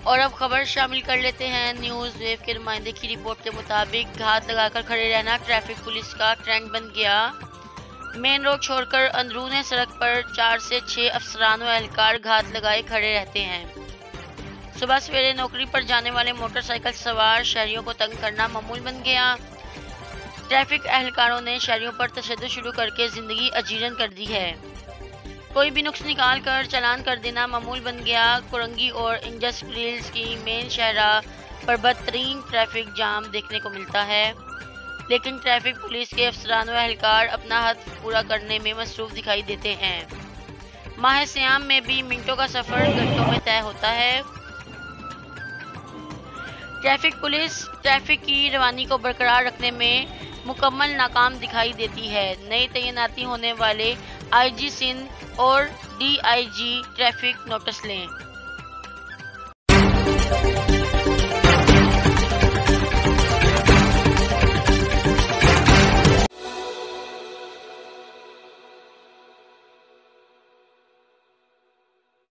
और अब खबर शामिल कर लेते हैं न्यूज़ वेव के नुमाइंदे की रिपोर्ट के मुताबिक घात लगाकर खड़े रहना ट्रैफिक पुलिस का ट्रेंड बन गया। मेन रोड छोड़कर अंदरूने सड़क पर 4 से 6 अफसरान व एहलकार घात लगाए खड़े रहते हैं। सुबह सवेरे नौकरी पर जाने वाले मोटरसाइकिल सवार शहरियों को तंग करना मामूल बन गया। ट्रैफिक एहलकारों ने शहरियों पर तशद्दुद शुरू करके जिंदगी अजीरन कर दी है। कोई भी नुक्स निकाल कर चालान कर देना मामूल बन गया। कोरंगी और इंडस्ट्रियल्स की मेन शाहराह पर बदतरीन ट्रैफिक जाम देखने को मिलता है, लेकिन ट्रैफिक पुलिस के अफसरान व एहलकार अपना हद पूरा करने में मसरूफ दिखाई देते हैं। माह सियाम में भी मिनटों का सफर घंटों में तय होता है। ट्रैफिक पुलिस ट्रैफिक की रवानी को बरकरार रखने में मुकम्मल नाकाम दिखाई देती है। नई तैनाती होने वाले आईजी सिंध और डीआईजी ट्रैफिक नोटिस लें।